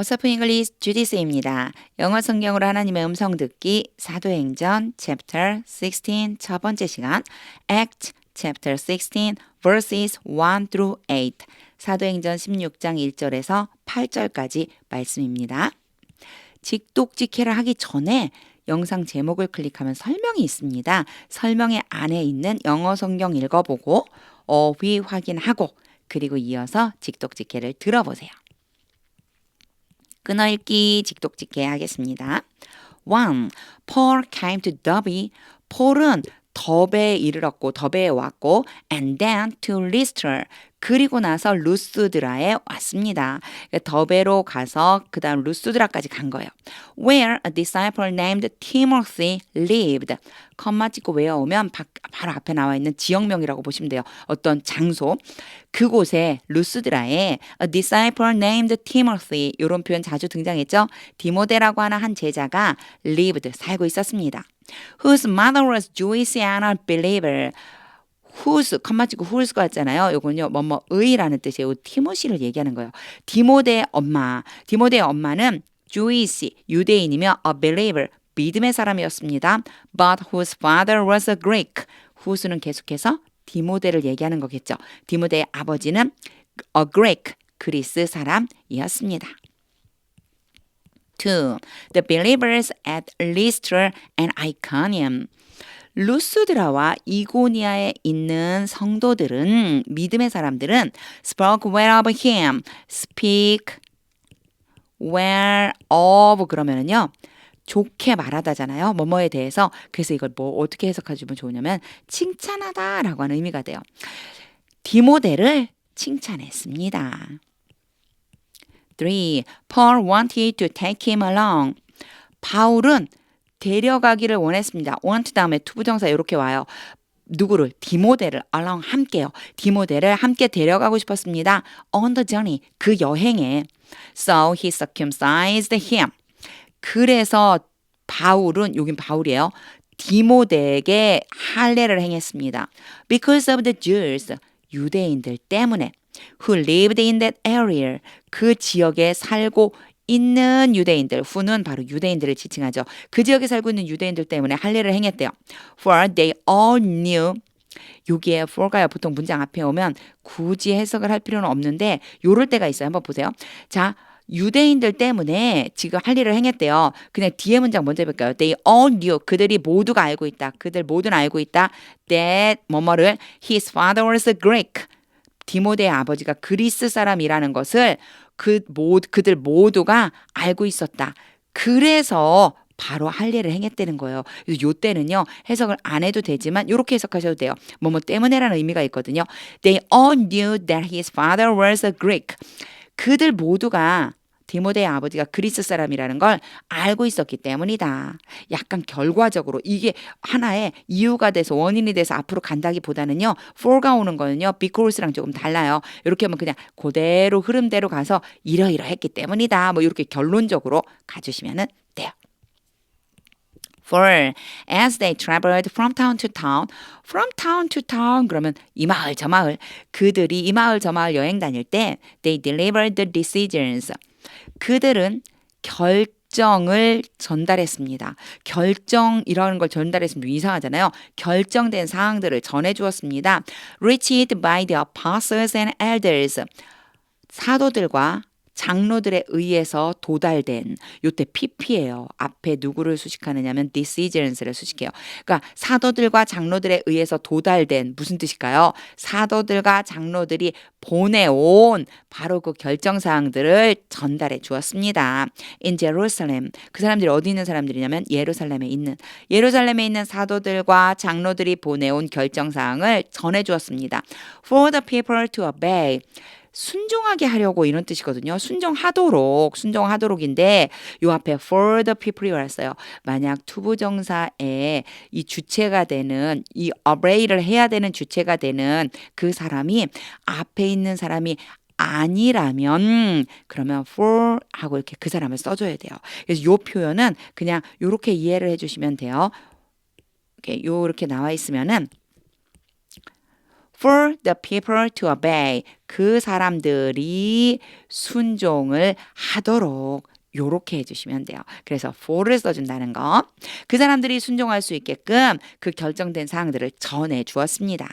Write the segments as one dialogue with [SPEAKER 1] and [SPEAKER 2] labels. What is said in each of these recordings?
[SPEAKER 1] 어서픈 잉글리시 주디스입니다. 영어 성경으로 하나님의 음성 듣기 사도행전 chapter 16 첫 번째 시간 Act chapter 16 verses 1 through 8 사도행전 16장 1절에서 8절까지 말씀입니다. 직독직해를 하기 전에 영상 제목을 클릭하면 설명이 있습니다. 설명의 안에 있는 영어 성경 읽어보고 어휘 확인하고 그리고 이어서 직독직해를 들어보세요. 끊어읽기 직독직해 하겠습니다. 1. Paul came to Derbe. 폴은 더베에 이르렀고 더베에 왔고 and then to Lystra. 그리고 나서 루스드라에 왔습니다. 더베로 가서 그 다음 루스드라까지 간 거예요. Where a disciple named Timothy lived. 컴마 찍고 외워오면 바로 앞에 나와 있는 지역명이라고 보시면 돼요. 어떤 장소. 그곳에 루스드라에 a disciple named Timothy 이런 표현 자주 등장했죠. 디모데라고 하는 한 제자가 lived 살고 있었습니다. Whose mother was Jewish and a believer. whose, 컴마 찍고 whose가 왔잖아요. 요건요, 뭐뭐의라는 뜻이에요. 티모시를 얘기하는 거예요. 디모데의 엄마는 Jewish, 유대인이며 a believer, 믿음의 사람이었습니다. But whose father was a Greek. whose는 계속해서 디모데를 얘기하는 거겠죠. 디모데의 아버지는 a Greek, 그리스 사람이었습니다. 2. The believers at Lystra and Iconium. 루스드라와 이고니아에 있는 성도들은 믿음의 사람들은 spoke well of him. speak well of 그러면은요. 좋게 말하다잖아요. 뭐뭐에 대해서. 그래서 이걸 어떻게 해석해주면 좋으냐면 칭찬하다라고 하는 의미가 돼요. 디모데를 칭찬했습니다. 3. Paul wanted to take him along. 바울은 데려가기를 원했습니다. want 다음에 투부정사 이렇게 와요. 누구를? 디모데를 along 함께요. 디모데를 함께 데려가고 싶었습니다. on the journey 그 여행에. So he circumcised him. 그래서 바울은 여긴 바울이에요. 디모데에게 할례를 행했습니다. Because of the Jews 유대인들 때문에 who lived in that area 그 지역에 살고 있는 유대인들, who는 바로 유대인들을 지칭하죠. 그 지역에 살고 있는 유대인들 때문에 할례를 행했대요. For they all knew. 여기에 for가요. 보통 문장 앞에 오면 굳이 해석을 할 필요는 없는데 요럴 때가 있어요. 한번 보세요. 자, 유대인들 때문에 지금 할례를 행했대요. 그냥 뒤에 문장 먼저 해볼까요? They all knew. 그들이 모두가 알고 있다. 그들 모두는 알고 있다. That 뭐뭐를 his father was a Greek. 디모데의 아버지가 그리스 사람이라는 것을 그들 모두가 알고 있었다. 그래서 바로 할례를 행했다는 거예요. 그래서 요 때는요. 해석을 안 해도 되지만 이렇게 해석하셔도 돼요. 뭐뭐 때문에라는 의미가 있거든요. They all knew that his father was a Greek. 그들 모두가 디모데의 아버지가 그리스 사람이라는 걸 알고 있었기 때문이다. 약간 결과적으로 이게 하나의 이유가 돼서 원인이 돼서 앞으로 간다기보다는요. for가 오는 거는요. because랑 조금 달라요. 이렇게 하면 그냥 그대로 흐름대로 가서 이러이러했기 때문이다. 뭐 이렇게 결론적으로 가주시면 돼요. 4. As they traveled from town to town 그러면 이 마을 저 마을 그들이 이 마을 저 마을 여행 다닐 때 they delivered the decisions 그들은 결정을 전달했습니다. 결정이라는 걸 전달했으면 이상하잖아요. 결정된 사항들을 전해주었습니다. Reached by the apostles and elders 사도들과 장로들에 의해서 도달된 요때 PP예요. 앞에 누구를 수식하느냐면 decisions를 수식해요. 그러니까 사도들과 장로들에 의해서 도달된 무슨 뜻일까요? 사도들과 장로들이 보내온 바로 그 결정사항들을 전달해 주었습니다. In Jerusalem. 그 사람들이 어디 있는 사람들이냐면 예루살렘에 있는 사도들과 장로들이 보내온 결정사항을 전해 주었습니다. For the people to obey. 순종하게 하려고 이런 뜻이거든요. 순종하도록인데 요 앞에 for the people이 왔어요. 만약 투부정사에 이 주체가 되는 이 obey를 해야 되는 주체가 되는 그 사람이 앞에 있는 사람이 아니라면 그러면 for 하고 이렇게 그 사람을 써줘야 돼요. 그래서 요 표현은 그냥 요렇게 이해를 해주시면 돼요. 이렇게 나와 있으면은 for the people to obey. 그 사람들이 순종을 하도록 요렇게 해주시면 돼요. 그래서 for를 써준다는 거. 그 사람들이 순종할 수 있게끔 그 결정된 사항들을 전해 주었습니다.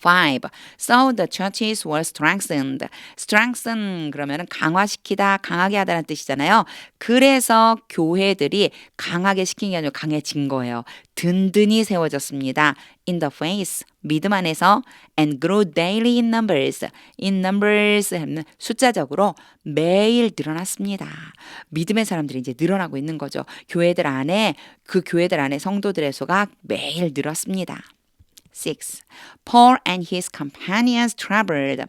[SPEAKER 1] 5. So the churches were strengthened. strengthen 그러면 강화시키다, 강하게 하다는 뜻이잖아요. 그래서 교회들이 강하게 시킨 게 아니고 강해진 거예요. 든든히 세워졌습니다. In the faith, 믿음 안에서 and grew daily in numbers. in numbers 하면 숫자적으로 매일 늘어났습니다. 믿음의 사람들이 이제 늘어나고 있는 거죠. 교회들 안에 그 교회들 안에 성도들의 수가 매일 늘었습니다. 6. Paul and his companions traveled.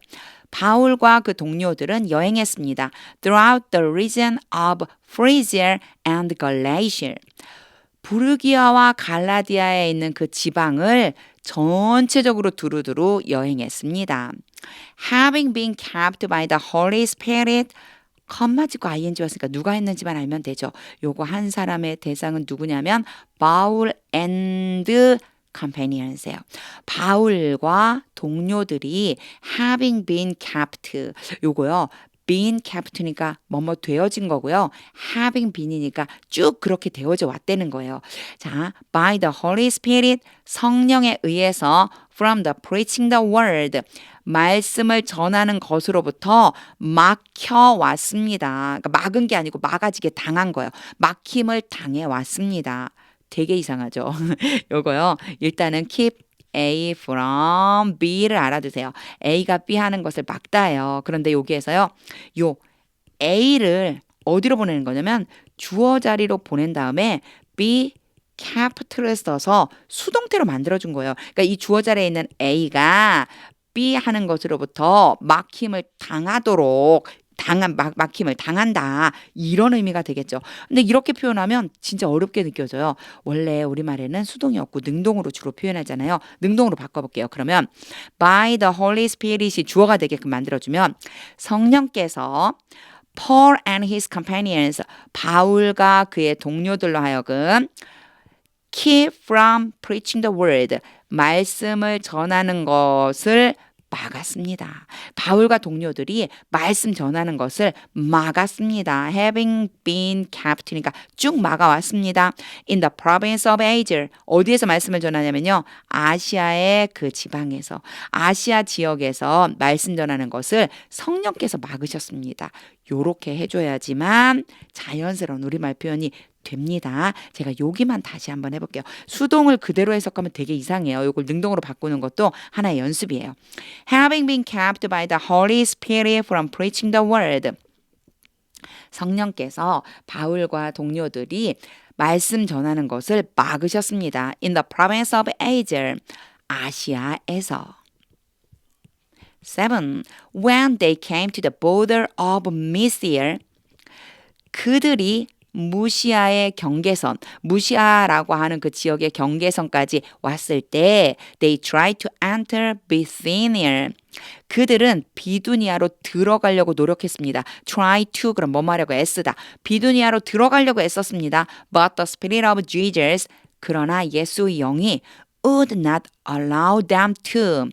[SPEAKER 1] 바울과 그 동료들은 여행했습니다. Throughout the region of Phrygia and Galatia. 부르기아와 갈라디아에 있는 그 지방을 전체적으로 두루두루 여행했습니다. Having been kept by the Holy Spirit. 컴마 짓고 ing 왔으니까 누가 했는지만 알면 되죠. 요거 한 사람의 대상은 누구냐면 바울 and companions예요. 바울과 동료들이 having been kept 요거요. been kept니까 뭐뭐 되어진 거고요. having been이니까 쭉 그렇게 되어져 왔다는 거예요. 자, by the Holy Spirit 성령에 의해서 from the preaching the word 말씀을 전하는 것으로부터 막혀 왔습니다. 그러니까 막은 게 아니고 막아지게 당한 거예요. 막힘을 당해 왔습니다. 되게 이상하죠. 요거요. 일단은 keep A from B를 알아두세요. A가 B 하는 것을 막다예요. 그런데 여기에서요. 요 A를 어디로 보내는 거냐면 주어 자리로 보낸 다음에 be capt를 써서 수동태로 만들어준 거예요. 그러니까 이 주어 자리에 있는 A가 B 하는 것으로부터 막힘을 당하도록 막힘을 당한다. 이런 의미가 되겠죠. 근데 이렇게 표현하면 진짜 어렵게 느껴져요. 원래 우리말에는 수동이 없고 능동으로 주로 표현하잖아요. 능동으로 바꿔볼게요. 그러면 by the Holy Spirit이 주어가 되게끔 만들어주면 성령께서 Paul and his companions 바울과 그의 동료들로 하여금 keep from preaching the word 말씀을 전하는 것을 막았습니다. 바울과 동료들이 말씀 전하는 것을 막았습니다. Having been capt니까 쭉 막아왔습니다. In the province of Asia. 어디에서 말씀을 전하냐면요. 아시아의 그 지방에서 아시아 지역에서 말씀 전하는 것을 성령께서 막으셨습니다. 요렇게 해줘야지만 자연스러운 우리말 표현이 됩니다. 제가 여기만 다시 한번 해볼게요. 수동을 그대로 해석하면 되게 이상해요. 이걸 능동으로 바꾸는 것도 하나의 연습이에요. Having been kept by the Holy Spirit from preaching the word. 성령께서 바울과 동료들이 말씀 전하는 것을 막으셨습니다. In the province of Asia. 아시아에서. 7. When they came to the border of Mysia. 그들이 무시아의 경계선, 무시아라고 하는 그 지역의 경계선까지 왔을 때 they tried to enter Bithynia. 그들은 비두니아로 들어가려고 노력했습니다. try to 그럼 뭐 하려고 애쓰다. 비두니아로 들어가려고 애썼습니다. But the Spirit of Jesus 그러나 예수의 영이 would not allow them to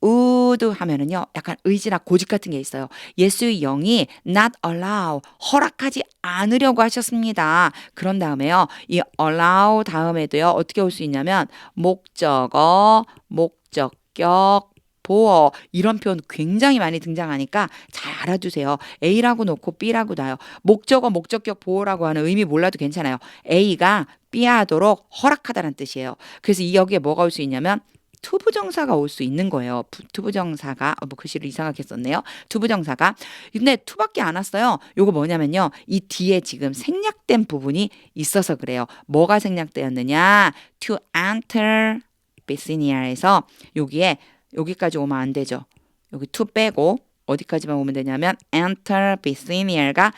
[SPEAKER 1] would 하면은요, 약간 의지나 고집 같은 게 있어요. 예수의 영이 not allow, 허락하지 않으려고 하셨습니다. 그런 다음에요, 이 allow 다음에도요, 어떻게 올 수 있냐면, 목적어, 목적격, 보어 이런 표현 굉장히 많이 등장하니까 잘 알아두세요. A라고 놓고 B라고 놔요. 목적어, 목적격, 보어라고 하는 의미 몰라도 괜찮아요. A가 B 하도록 허락하다는 뜻이에요. 그래서 이 여기에 뭐가 올 수 있냐면 투부정사가 올 수 있는 거예요. 투부정사가 뭐 글씨를 이상하게 썼네요. 투부정사가 근데 투밖에 안 왔어요. 요거 뭐냐면요. 이 뒤에 지금 생략된 부분이 있어서 그래요. 뭐가 생략되었느냐? To enter Bithynia에서 여기에 여기까지 오면 안 되죠. 여기 to 빼고 어디까지만 오면 되냐면 enter Bithynia가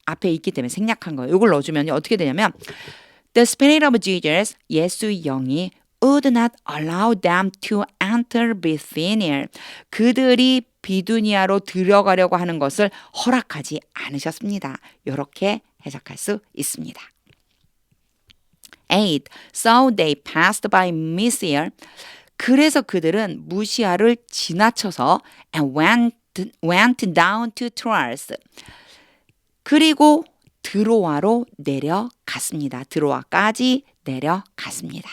[SPEAKER 1] 앞에 있기 때문에 생략한 거예요. 이걸 넣어주면 어떻게 되냐면 The Spirit of Jesus, 예수의 영이 would not allow them to enter Bithynia. 그들이 비두니아로 들어가려고 하는 것을 허락하지 않으셨습니다. 이렇게 해석할 수 있습니다. 8. So they passed by Mysia. 그래서 그들은 무시아를 지나쳐서 and went down to Troas. 그리고 드로아로 내려갔습니다. 드로아까지 내려갔습니다.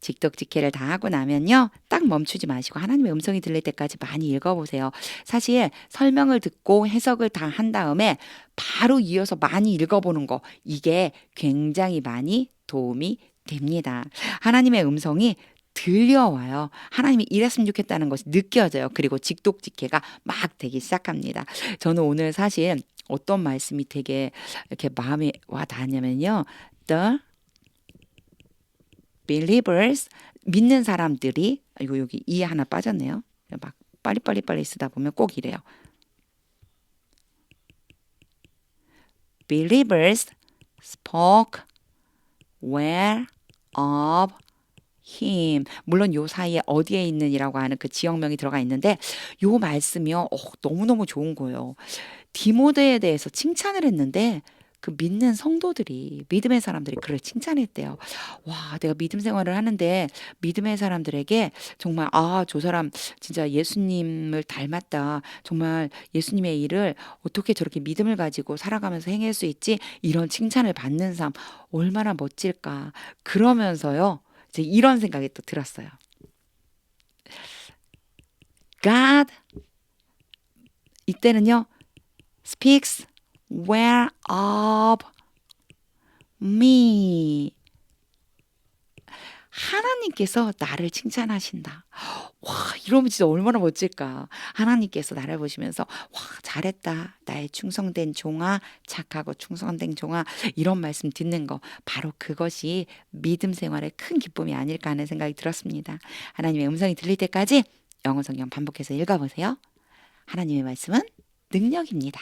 [SPEAKER 1] 직독직해를 다 하고 나면요. 딱 멈추지 마시고 하나님의 음성이 들릴 때까지 많이 읽어보세요. 사실 설명을 듣고 해석을 다 한 다음에 바로 이어서 많이 읽어보는 거 이게 굉장히 많이 도움이 됩니다. 하나님의 음성이 들려와요. 하나님이 이랬으면 좋겠다는 것이 느껴져요. 그리고 직독직해가 막 되기 시작합니다. 저는 오늘 사실 어떤 말씀이 되게 이렇게 마음에 와 닿냐면요. The believers 믿는 사람들이 이거 여기 이 하나 빠졌네요. 막 빨리 쓰다 보면 꼭 이래요. Believers spoke well of him. 물론 요 사이에 어디에 있는이라고 하는 그 지역명이 들어가 있는데 요 말씀이요. 너무너무 좋은 거예요. 디모데에 대해서 칭찬을 했는데 그 믿는 성도들이 믿음의 사람들이 그를 칭찬했대요. 와, 내가 믿음 생활을 하는데 믿음의 사람들에게 정말 저 사람 진짜 예수님을 닮았다. 정말 예수님의 일을 어떻게 저렇게 믿음을 가지고 살아가면서 행할 수 있지? 이런 칭찬을 받는 삶 얼마나 멋질까. 그러면서요. 이제 이런 생각이 또 들었어요. God 이때는요. speaks well of me. 하나님께서 나를 칭찬하신다. 와, 이러면 진짜 얼마나 멋질까. 하나님께서 나를 보시면서 와, 잘했다. 나의 충성된 종아, 착하고 충성된 종아. 이런 말씀 듣는 거 바로 그것이 믿음 생활의 큰 기쁨이 아닐까 하는 생각이 들었습니다. 하나님의 음성이 들릴 때까지 영어 성경 반복해서 읽어보세요. 하나님의 말씀은 능력입니다.